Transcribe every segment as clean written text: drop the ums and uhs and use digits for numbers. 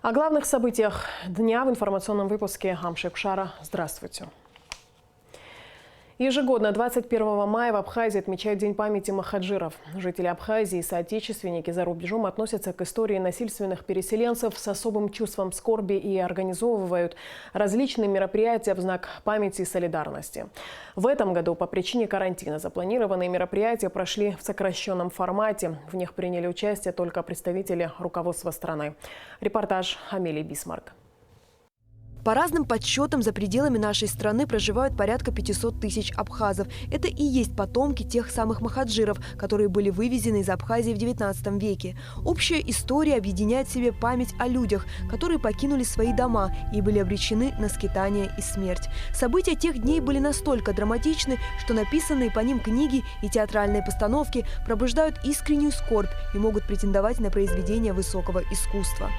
О главных событиях дня в информационном выпуске Амшек Шара. Здравствуйте. Ежегодно 21 мая в Абхазии отмечают День памяти махаджиров. Жители Абхазии и соотечественники за рубежом относятся к истории насильственных переселенцев с особым чувством скорби и организовывают различные мероприятия в знак памяти и солидарности. В этом году по причине карантина запланированные мероприятия прошли в сокращенном формате. В них приняли участие только представители руководства страны. Репортаж Амелии Бисмарк. По разным подсчетам, за пределами нашей страны проживают порядка 500 тысяч абхазов. Это и есть потомки тех самых махаджиров, которые были вывезены из Абхазии в 19 веке. Общая история объединяет в себе память о людях, которые покинули свои дома и были обречены на скитание и смерть. События тех дней были настолько драматичны, что написанные по ним книги и театральные постановки пробуждают искреннюю скорбь и могут претендовать на произведения высокого искусства.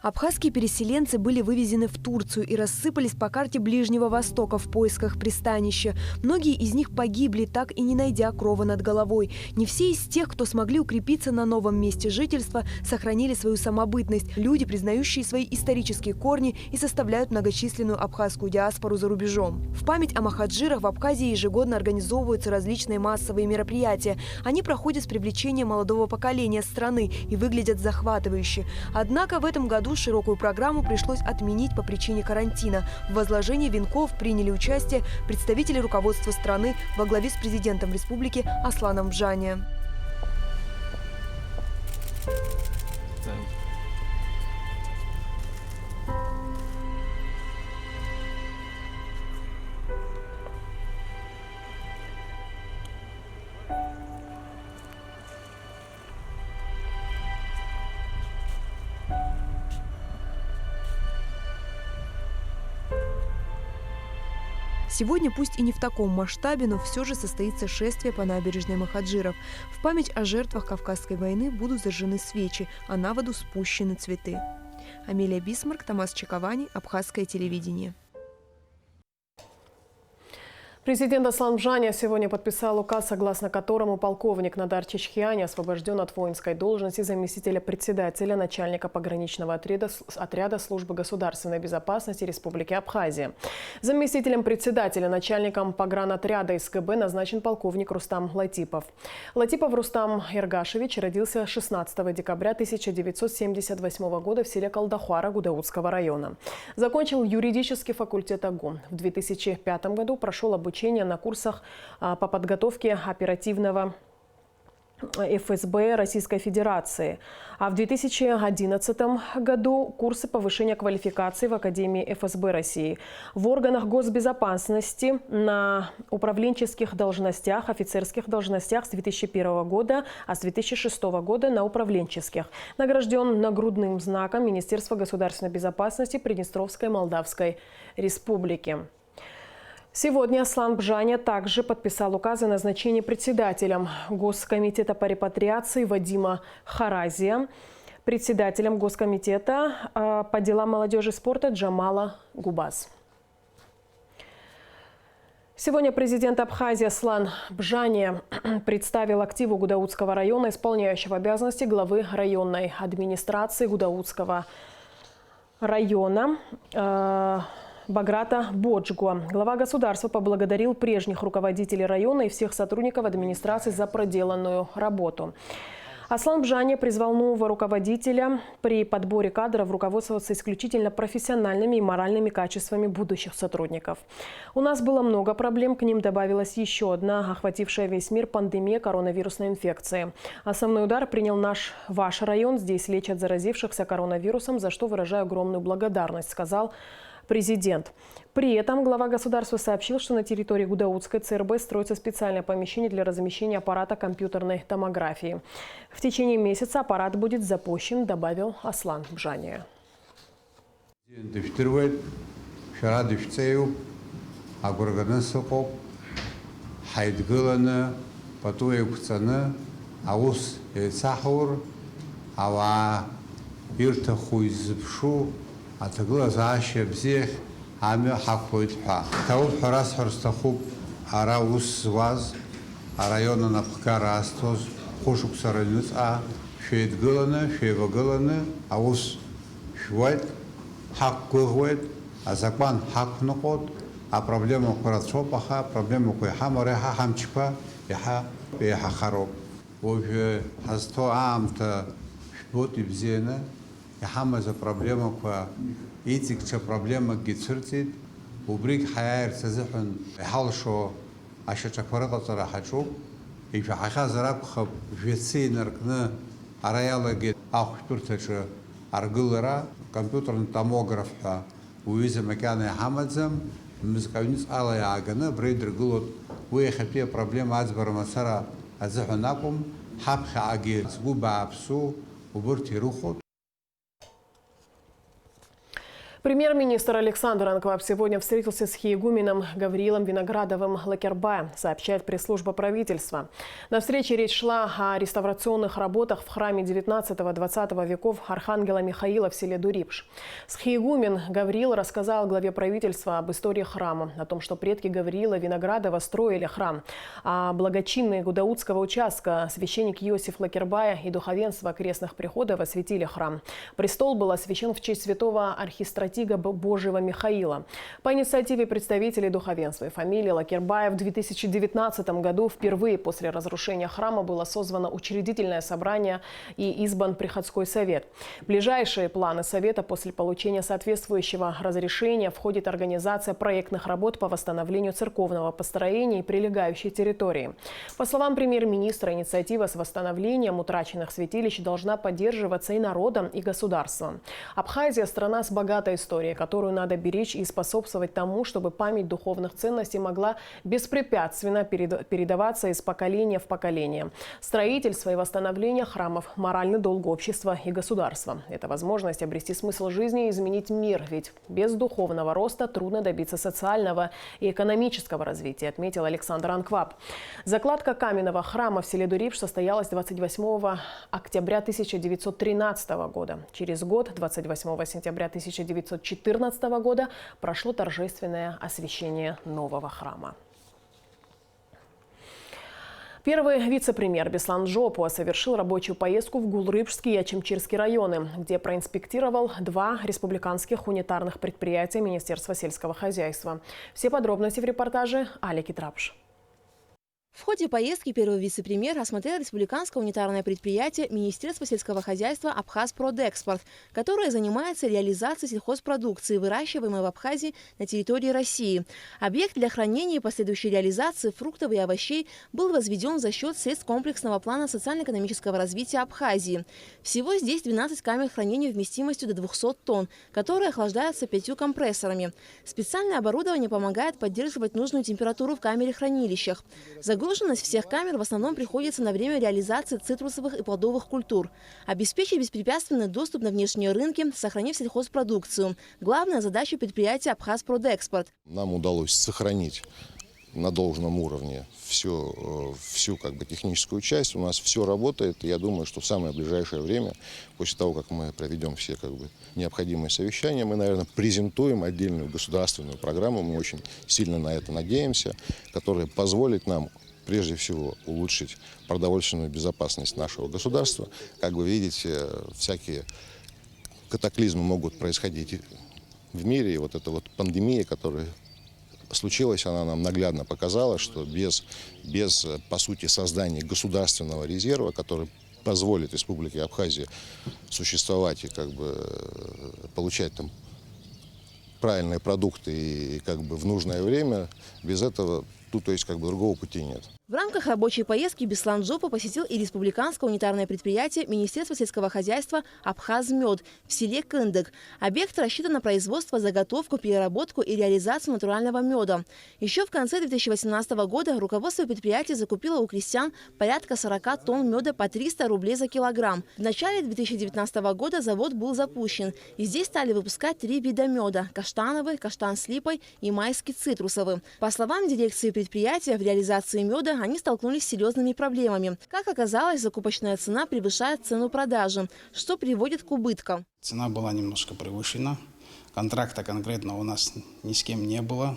Абхазские переселенцы были вывезены в Турцию и рассыпались по карте Ближнего Востока в поисках пристанища. Многие из них погибли, так и не найдя крова над головой. Не все из тех, кто смогли укрепиться на новом месте жительства, сохранили свою самобытность. Люди, признающие свои исторические корни и составляют многочисленную абхазскую диаспору за рубежом. В память о махаджирах в Абхазии ежегодно организовываются различные массовые мероприятия. Они проходят с привлечением молодого поколения страны и выглядят захватывающе. Однако в этом году широкую программу пришлось отменить по причине карантина. В возложении венков приняли участие представители руководства страны во главе с президентом республики Асланом Бжане. Сегодня, пусть и не в таком масштабе, но все же состоится шествие по набережной махаджиров. В память о жертвах Кавказской войны будут зажжены свечи, а на воду спущены цветы. Амелия Бисмарк, Томас Чиковани, Абхазское телевидение. Президент Аслан Бжане сегодня подписал указ, согласно которому полковник Надар Чичхиани освобожден от воинской должности заместителя председателя начальника пограничного отряда службы государственной безопасности Республики Абхазия. Заместителем председателя начальником погранотряда СКБ назначен полковник Рустам Латипов. Латипов Рустам Эргашевич родился 16 декабря 1978 года в селе Колдахуара Гудаутского района. Закончил юридический факультет АГУ. В 2005 году прошел обучение на курсах по подготовке оперативного ФСБ Российской Федерации. А в 2011 году курсы повышения квалификации в Академии ФСБ России. В органах госбезопасности на управленческих должностях, офицерских должностях с 2001 года, а с 2006 года на управленческих. Награжден нагрудным знаком Министерства государственной безопасности Приднестровской Молдавской Республики. Сегодня Аслан Бжане также подписал указ о назначении председателем Госкомитета по репатриации Вадима Харазия, председателем Госкомитета по делам молодежи и спорта Джамала Губаз. Сегодня президент Абхазии Аслан Бжане представил активу Гудаутского района, исполняющего обязанности главы районной администрации Гудаутского района Баграта Боджгуа. Глава государства поблагодарил прежних руководителей района и всех сотрудников администрации за проделанную работу. Аслан Бжане призвал нового руководителя при подборе кадров руководствоваться исключительно профессиональными и моральными качествами будущих сотрудников. У нас было много проблем, к ним добавилась еще одна, охватившая весь мир пандемия коронавирусной инфекции. Основной удар принял ваш район. Здесь лечат заразившихся коронавирусом, за что выражаю огромную благодарность, сказал президент. При этом глава государства сообщил, что на территории Гудаутской ЦРБ строится специальное помещение для размещения аппарата компьютерной томографии. В течение месяца аппарат будет запущен, добавил Аслан Бжане. عامل حقويت حا تاو حراس حرستخوب أراوس واز أرايونا نبكار أستوز خوشك سرنوس شيد قلنا شيء وقلنا أوس شويت حق قويت أزكبان حق نقود проблема куратшопаха, проблема кой хамореха хамчпа, яха беха хароб. Уже хасто амта шбот и бзена, яхама за проблема ква итик че проблема гицуртит, убрик хайр сазихан халшо аша чакварата царахачук, и хаха зараб хаб жвеци наркна араяла гет ахтуртача аргылара компьютерный томограф уиза макана хамадзам مزكاونيس على يعجنا بريدر قلت ويخفي проблема أزبر مسارة أزحناكم حبخ عجيل سبوب عبسو وبرتي روخot. Премьер-министр Александр Анкваб сегодня встретился с хиегуменом Гавриилом Виноградовым Лакербаем, сообщает пресс-служба правительства. На встрече речь шла о реставрационных работах в храме 19-20 веков Архангела Михаила в селе Дурипш. Схиегумен Гавриил рассказал главе правительства об истории храма, о том, что предки Гавриила Виноградова строили храм, а благочинные Гудаутского участка священник Иосиф Лакербая и духовенство окрестных приходов осветили храм. Престол был освящен в честь святого архистратига Божьего Михаила. По инициативе представителей духовенства и фамилии Лакербая в 2019 году впервые после разрушения храма было созвано учредительное собрание и избран приходской совет. В ближайшие планы совета после получения соответствующего разрешения входит организация проектных работ по восстановлению церковного построения и прилегающей территории. По словам премьер-министра, инициатива с восстановлением утраченных святилищ должна поддерживаться и народом, и государством. Абхазия – страна с богатой историей, которую надо беречь и способствовать тому, чтобы память духовных ценностей могла беспрепятственно передаваться из поколения в поколение. Строительство и восстановление храмов – моральный долг общества и государства. Это возможность обрести смысл жизни и изменить мир, ведь без духовного роста трудно добиться социального и экономического развития, отметил Александр Анкваб. Закладка каменного храма в селе Дурипш состоялась 28 октября 1913 года. Через год, 28 сентября 1914 года, прошло торжественное освящение нового храма. Первый вице-премьер Беслан Джопуа совершил рабочую поездку в Гулрыбский и Ачимчирский районы, где проинспектировал 2 республиканских унитарных предприятия Министерства сельского хозяйства. Все подробности в репортаже Али Китрапш. В ходе поездки первый вице-премьер осмотрел республиканское унитарное предприятие Министерства сельского хозяйства «Абхазпродэкспорт», которое занимается реализацией сельхозпродукции, выращиваемой в Абхазии на территории России. Объект для хранения и последующей реализации фруктов и овощей был возведен за счет средств комплексного плана социально-экономического развития Абхазии. Всего здесь 12 камер хранения вместимостью до 200 тонн, которые охлаждаются 5 компрессорами. Специальное оборудование помогает поддерживать нужную температуру в камере-хранилищах. Загруженность всех камер в основном приходится на время реализации цитрусовых и плодовых культур. Обеспечить беспрепятственный доступ на внешние рынки, сохранив сельхозпродукцию. Главная задача предприятия «Абхазпродэкспорт». Нам удалось сохранить на должном уровне всю техническую часть. У нас все работает. И я думаю, что в самое ближайшее время, после того, как мы проведем все необходимые совещания, мы, наверное, презентуем отдельную государственную программу. Мы очень сильно на это надеемся, которая позволит нам прежде всего улучшить продовольственную безопасность нашего государства. Как вы видите, всякие катаклизмы могут происходить в мире. И вот эта пандемия, которая случилась, она нам наглядно показала, что без по сути, создания государственного резерва, который позволит Республике Абхазия существовать и получать там правильные продукты и в нужное время, без этого другого пути нет. В рамках рабочей поездки Беслан Джопуа посетил и республиканское унитарное предприятие Министерства сельского хозяйства «Абхазмед» в селе Кындык. Объект рассчитан на производство, заготовку, переработку и реализацию натурального меда. Еще в конце 2018 года руководство предприятия закупило у крестьян порядка 40 тонн меда по 300 рублей за килограмм. В начале 2019 года завод был запущен. И здесь стали выпускать 3 вида меда – каштановый, каштан с липой и майский цитрусовый. По словам дирекции предприятия, в реализации меда они столкнулись с серьезными проблемами. Как оказалось, закупочная цена превышает цену продажи, что приводит к убыткам. Цена была немножко превышена. контракта конкретно у нас ни с кем не было,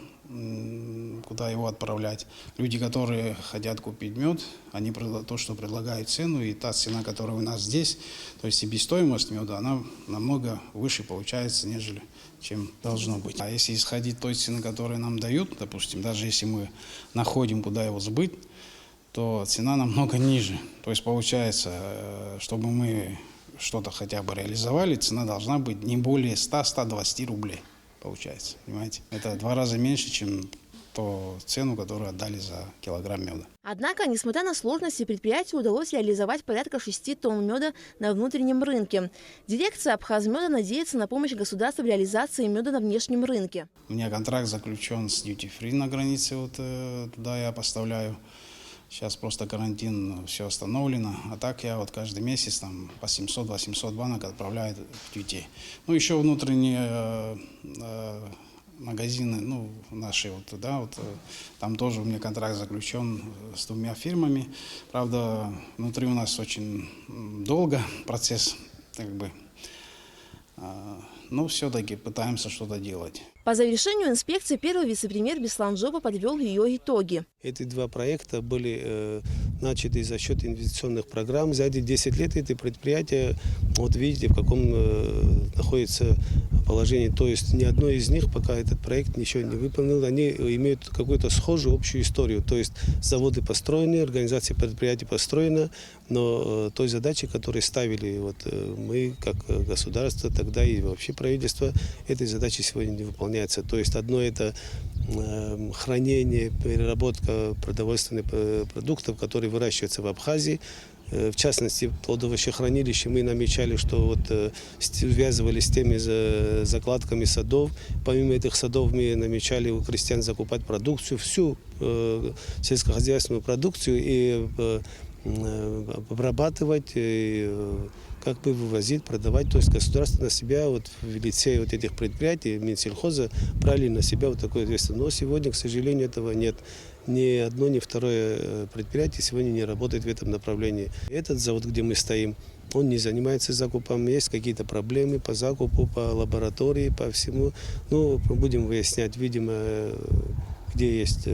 куда его отправлять. Люди, которые хотят купить мед, они то, что предлагают цену, и та цена, которая у нас здесь, то есть себестоимость меда, она намного выше получается, нежели чем должно быть. А если исходить той цены, которую нам дают, допустим, даже если мы находим, куда его сбыть, то цена намного ниже. То есть получается, чтобы мы что-то хотя бы реализовали, цена должна быть не более 100-120 рублей. Получается, понимаете? Это в 2 раза меньше, чем ту цену, которую отдали за килограмм меда. Однако, несмотря на сложности, предприятию удалось реализовать порядка 6 тонн меда на внутреннем рынке. Дирекция Абхазмеда надеется на помощь государства в реализации меда на внешнем рынке. У меня контракт заключен с Duty Free на границе, вот туда я поставляю. Сейчас просто карантин, все остановлено. А так я вот каждый месяц там по 700-800 банок отправляю в Duty. Ну, еще внутренние магазины, ну, наши вот, да, вот, там тоже у меня контракт заключен с 2 фирмами. Правда, внутри у нас очень долго процесс, как бы, но все-таки пытаемся что-то делать. По завершению инспекции первый вице-премьер Беслан Джопа подвел ее итоги. Эти 2 проекта были начаты за счет инвестиционных программ. За эти 10 лет эти предприятия, вот видите, в каком находится положении. То есть ни одно из них, пока этот проект ничего не выполнил, они имеют какую-то схожую общую историю. То есть заводы построены, организация предприятий построена, но той задачи, которую ставили вот, мы, как государство, тогда и вообще правительство, этой задачи сегодня не выполняется. То есть одно это хранение, переработка продовольственных продуктов, которые выращиваются в Абхазии. В частности, плодовощехранилище мы намечали, что вот связывались с теми закладками садов. Помимо этих садов мы намечали у крестьян закупать продукцию, всю сельскохозяйственную продукцию и обрабатывать, и как бы вывозить, продавать. То есть государство на себя вот в лице вот этих предприятий, Минсельхоза, брали на себя вот такое ответственность. Но сегодня, к сожалению, этого нет. Ни одно, ни второе предприятие сегодня не работает в этом направлении. Этот завод, где мы стоим, он не занимается закупом. Есть какие-то проблемы по закупу, по лаборатории, по всему. Ну, будем выяснять, видимо, где есть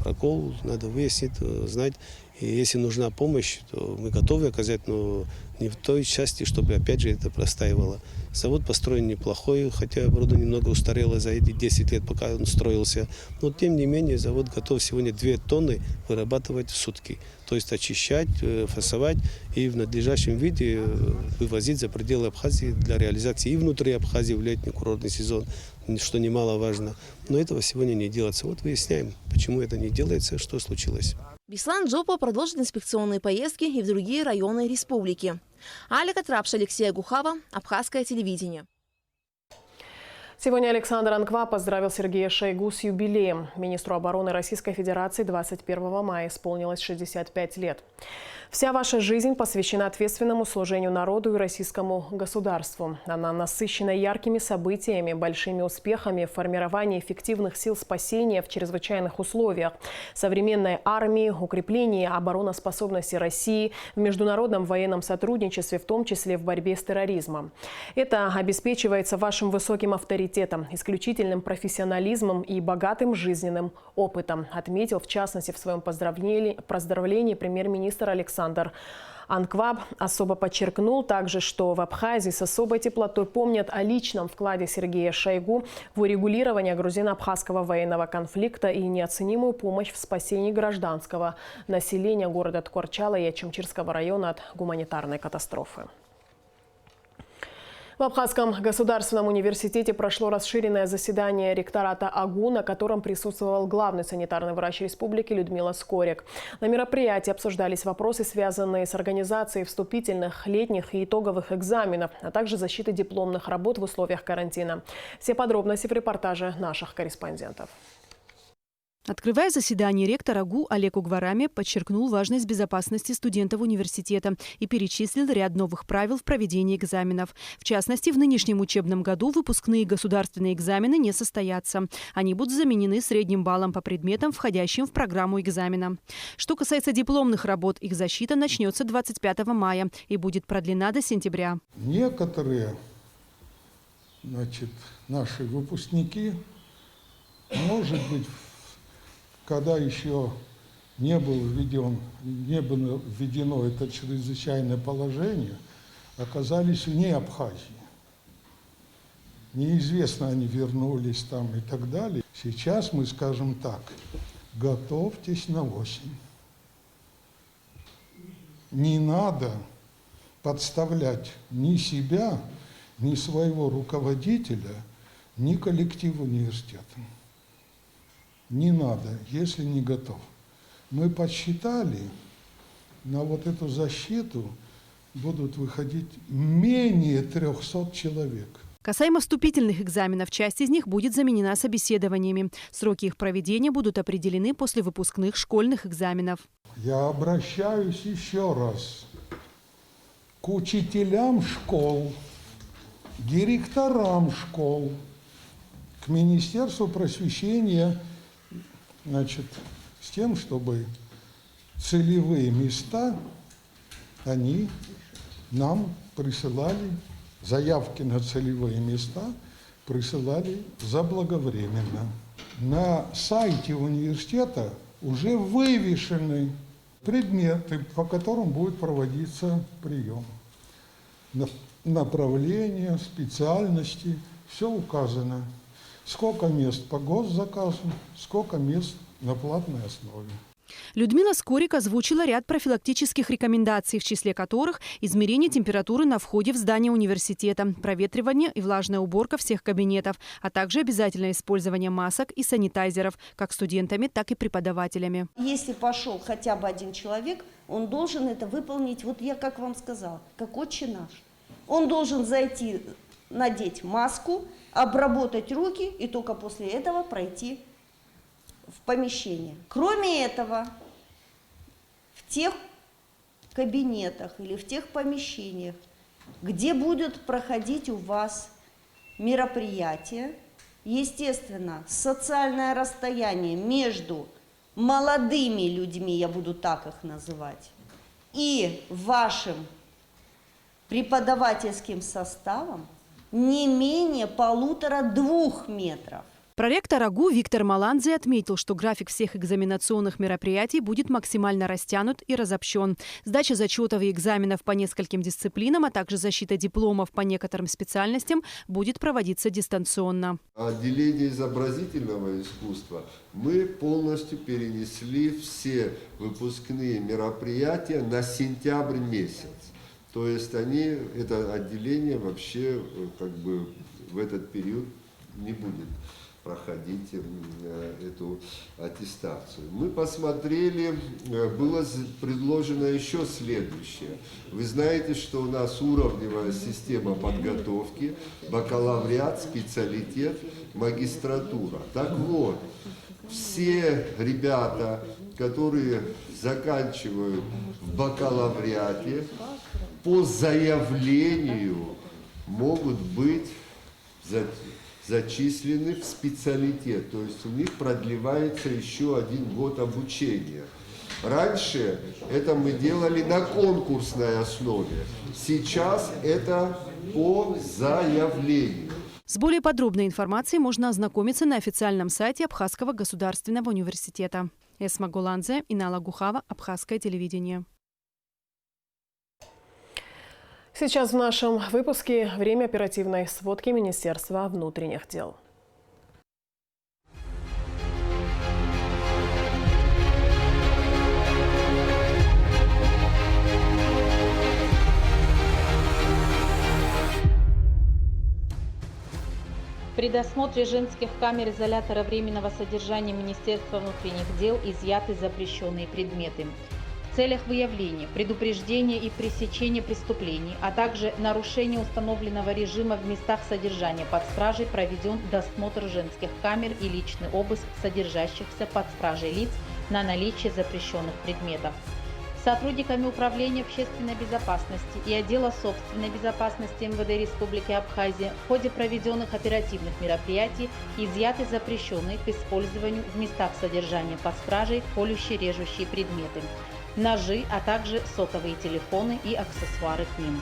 прокол, надо выяснить, знать. И если нужна помощь, то мы готовы оказать, но не в той части, чтобы опять же это простаивало. Завод построен неплохой, хотя оборудование немного устарело за эти 10 лет, пока он строился. Но тем не менее завод готов сегодня 2 тонны вырабатывать в сутки. То есть очищать, фасовать и в надлежащем виде вывозить за пределы Абхазии для реализации и внутри Абхазии в летний курортный сезон, что немаловажно. Но этого сегодня не делается. Вот выясняем, почему это не делается, что случилось. Беслан Джопа продолжит инспекционные поездки и в другие районы республики. Алика Трапш, Алексей Гухава, Абхазское телевидение. Сегодня Александр Анква поздравил Сергея Шойгу с юбилеем. Министру обороны Российской Федерации 21 мая исполнилось 65 лет. Вся ваша жизнь посвящена ответственному служению народу и российскому государству. Она насыщена яркими событиями, большими успехами в формировании эффективных сил спасения в чрезвычайных условиях, современной армии, укреплении обороноспособности России, в международном военном сотрудничестве, в том числе в борьбе с терроризмом. Это обеспечивается вашим высоким авторитетом, исключительным профессионализмом и богатым жизненным опытом, отметил в частности в своем поздравлении премьер-министр Александр Анква. Особо подчеркнул также, что в Абхазии с особой теплотой помнят о личном вкладе Сергея Шойгу в урегулирование грузино-абхазского военного конфликта и неоценимую помощь в спасении гражданского населения города Ткорчала и Ачимчирского района от гуманитарной катастрофы. В Абхазском государственном университете прошло расширенное заседание ректората АГУ, на котором присутствовал главный санитарный врач республики Людмила Скорик. На мероприятии обсуждались вопросы, связанные с организацией вступительных, летних и итоговых экзаменов, а также защитой дипломных работ в условиях карантина. Все подробности в репортаже наших корреспондентов. Открывая заседание, ректор АГУ Олег Угварами подчеркнул важность безопасности студентов университета и перечислил ряд новых правил в проведении экзаменов. В частности, в нынешнем учебном году выпускные государственные экзамены не состоятся. Они будут заменены средним баллом по предметам, входящим в программу экзамена. Что касается дипломных работ, их защита начнется 25 мая и будет продлена до сентября. Некоторые значит, наши выпускники, может быть, когда еще не было введено это чрезвычайное положение, оказались вне Абхазии. Неизвестно, они вернулись там и так далее. Сейчас мы скажем так: готовьтесь на осень. Не надо подставлять ни себя, ни своего руководителя, ни коллектив университета. Не надо, если не готов. Мы подсчитали, на вот эту защиту будут выходить менее 300 человек. Касаемо вступительных экзаменов, часть из них будет заменена собеседованиями. Сроки их проведения будут определены после выпускных школьных экзаменов. Я обращаюсь еще раз к учителям школ, директорам школ, к Министерству просвещения, значит, с тем, чтобы целевые места они нам присылали, заявки на целевые места присылали заблаговременно. На сайте университета уже вывешены предметы, по которым будет проводиться прием. Направления, специальности, все указано. Сколько мест по госзаказу, сколько мест на платной основе. Людмила Скорик озвучила ряд профилактических рекомендаций, в числе которых измерение температуры на входе в здание университета, проветривание и влажная уборка всех кабинетов, а также обязательное использование масок и санитайзеров как студентами, так и преподавателями. Если пошел хотя бы один человек, он должен это выполнить, вот я как вам сказала, как отче наш. Он должен зайти, надеть маску, обработать руки и только после этого пройти в помещение. Кроме этого, в тех кабинетах или в тех помещениях, где будут проходить у вас мероприятия, естественно, социальное расстояние между молодыми людьми, я буду так их называть, и вашим преподавательским составом не менее 1,5–2 метров. Проректор АГУ Виктор Маландзе отметил, что график всех экзаменационных мероприятий будет максимально растянут и разобщен. Сдача зачетов и экзаменов по нескольким дисциплинам, а также защита дипломов по некоторым специальностям будет проводиться дистанционно. Отделение изобразительного искусства мы полностью перенесли все выпускные мероприятия на сентябрь месяц. То есть это отделение вообще как бы в этот период не будет проходить эту аттестацию. Мы посмотрели, было предложено еще следующее. Вы знаете, что у нас уровневая система подготовки, бакалавриат, специалитет, магистратура. Так вот, все ребята, которые заканчивают в бакалавриате, по заявлению могут быть зачислены в специалитет, то есть у них продлевается еще 1 год обучения. Раньше это мы делали на конкурсной основе, сейчас это по заявлению. С более подробной информацией можно ознакомиться на официальном сайте Абхазского государственного университета. Эсма Гуланзе, Инала Гухава, Абхазское телевидение. Сейчас в нашем выпуске время оперативной сводки Министерства внутренних дел. При досмотре женских камер изолятора временного содержания Министерства внутренних дел изъяты запрещенные предметы. В целях выявления, предупреждения и пресечения преступлений, а также нарушения установленного режима в местах содержания под стражей проведен досмотр женских камер и личный обыск содержащихся под стражей лиц на наличие запрещенных предметов. Сотрудниками Управления общественной безопасности и отдела собственной безопасности МВД Республики Абхазия в ходе проведенных оперативных мероприятий изъяты запрещенные к использованию в местах содержания под стражей колюще-режущие предметы, ножи, а также сотовые телефоны и аксессуары к ним.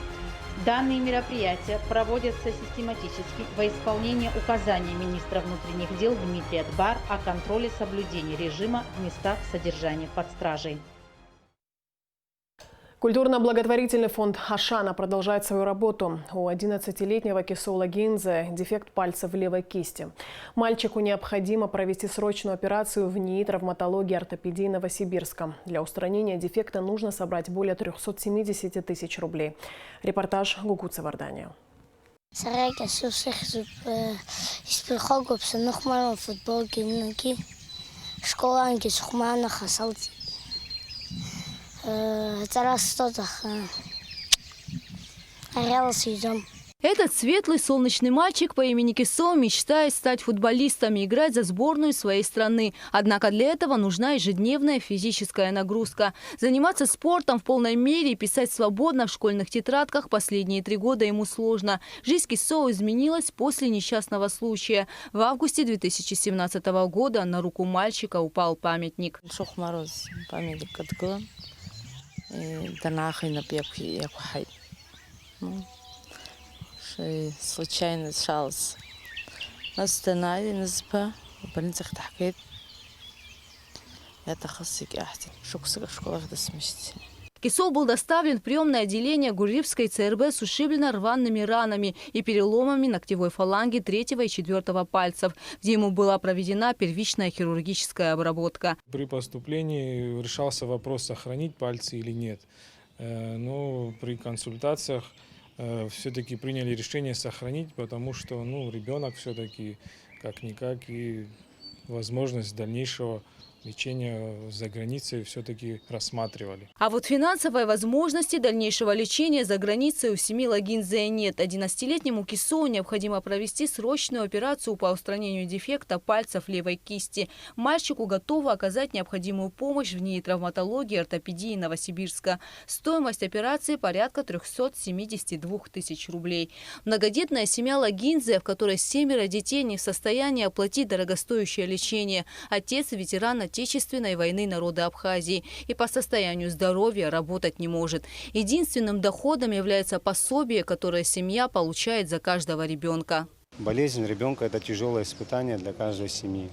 Данные мероприятия проводятся систематически во исполнение указаний министра внутренних дел Дмитрия Дбар о контроле соблюдения режима в местах содержания под стражей. Культурно-благотворительный фонд «Ашана» продолжает свою работу. У 11-летнего Кесола Гинзе дефект пальца в левой кисти. Мальчику необходимо провести срочную операцию в НИИ травматологии и ортопедии Новосибирска. Для устранения дефекта нужно собрать более 370 тысяч рублей. Репортаж Гугут Савардания. Этот светлый солнечный мальчик по имени Кесо мечтает стать футболистом и играть за сборную своей страны. Однако для этого нужна ежедневная физическая нагрузка. Заниматься спортом в полной мере и писать свободно в школьных тетрадках последние 3 года ему сложно. Жизнь Кесо изменилась после несчастного случая. В августе 2017 года на руку мальчика упал памятник. случайно сжалась. Остановили нас по больницах тахкет. Это хасик ахти. Шоксага в школах до смерти. Кесо был доставлен в приемное отделение Гурьевской ЦРБ с ушибленно рваными ранами и переломами ногтевой фаланги 3 и 4 пальцев, где ему была проведена первичная хирургическая обработка. При поступлении решался вопрос, сохранить пальцы или нет. Но при консультациях все-таки приняли решение сохранить, потому что ребенок все-таки как-никак и возможность дальнейшего лечения за границей все-таки рассматривали. А вот финансовой возможности дальнейшего лечения за границей у семьи Лагинзе нет. 11-летнему Кесо необходимо провести срочную операцию по устранению дефекта пальцев левой кисти. Мальчику готовы оказать необходимую помощь в НИИ травматологии и ортопедии Новосибирска. Стоимость операции порядка 372 тысяч рублей. Многодетная семья Лагинзе, в которой 7 детей, не в состоянии оплатить дорогостоящее лечение. Отец – ветеран Отечественной войны народа Абхазии и по состоянию здоровья работать не может. Единственным доходом является пособие, которое семья получает за каждого ребенка. Болезнь ребенка – это тяжелое испытание для каждой семьи.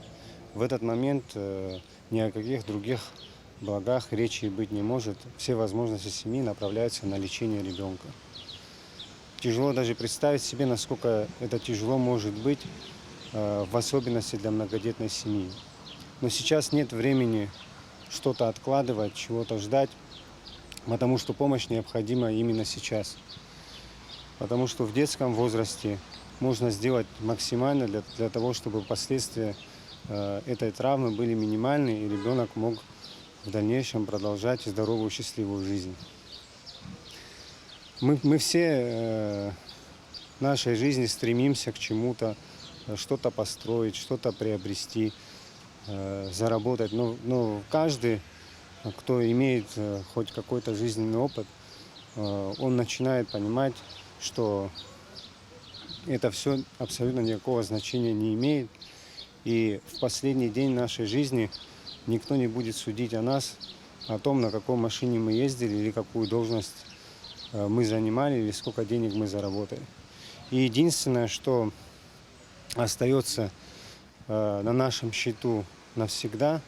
В этот момент ни о каких других благах речи быть не может. Все возможности семьи направляются на лечение ребенка. Тяжело даже представить себе, насколько это тяжело может быть, в особенности для многодетной семьи. Но сейчас нет времени что-то откладывать, чего-то ждать, потому что помощь необходима именно сейчас. Потому что в детском возрасте можно сделать максимально для того, чтобы последствия этой травмы были минимальны, и ребенок мог в дальнейшем продолжать здоровую, счастливую жизнь. Мы все в нашей жизни стремимся к чему-то, что-то построить, что-то приобрести, заработать. Но каждый, кто имеет хоть какой-то жизненный опыт, он начинает понимать, что это все абсолютно никакого значения не имеет. И в последний день нашей жизни никто не будет судить о нас, о том, на какой машине мы ездили, или какую должность мы занимали, или сколько денег мы заработали. И единственное, что остается на нашем счету навсегда,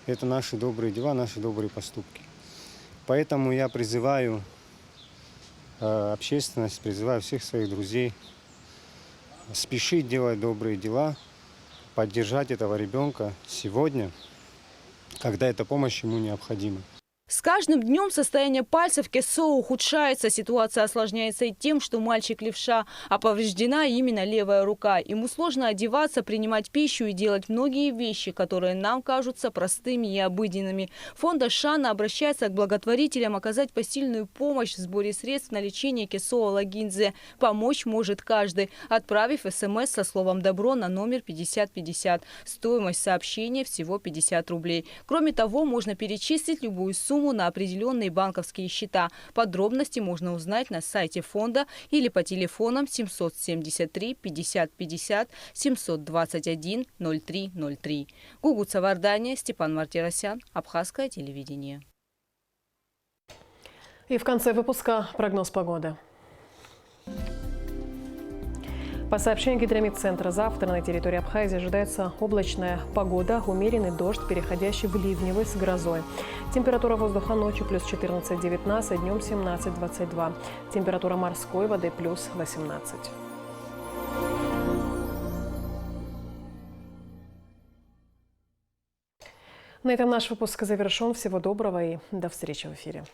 это наши добрые дела, наши добрые поступки. Поэтому я призываю общественность, призываю всех своих друзей спешить делать добрые дела, поддержать этого ребенка сегодня, когда эта помощь ему необходима. С каждым днем состояние пальцев Кесо ухудшается. Ситуация осложняется и тем, что мальчик левша, а повреждена именно левая рука. Ему сложно одеваться, принимать пищу и делать многие вещи, которые нам кажутся простыми и обыденными. Фонд «Ашана» обращается к благотворителям оказать посильную помощь в сборе средств на лечение Кесо Лагинзе. Помочь может каждый, отправив СМС со словом «Добро» на номер 5050. Стоимость сообщения всего 50 рублей. Кроме того, можно перечислить любую сумму на определенные банковские счета. Подробности можно узнать на сайте фонда или по телефонам 773 50 50 721 03 03. Гугут Савардания, Степан Мартиросян, Абхазское телевидение. И в конце выпуска прогноз погоды. По сообщению Гидромедцентра, завтра на территории Абхазии ожидается облачная погода, умеренный дождь, переходящий в ливневый с грозой. Температура воздуха ночью плюс 14-19, днем 17-22. Температура морской воды плюс 18. На этом наш выпуск завершен. Всего доброго и до встречи в эфире.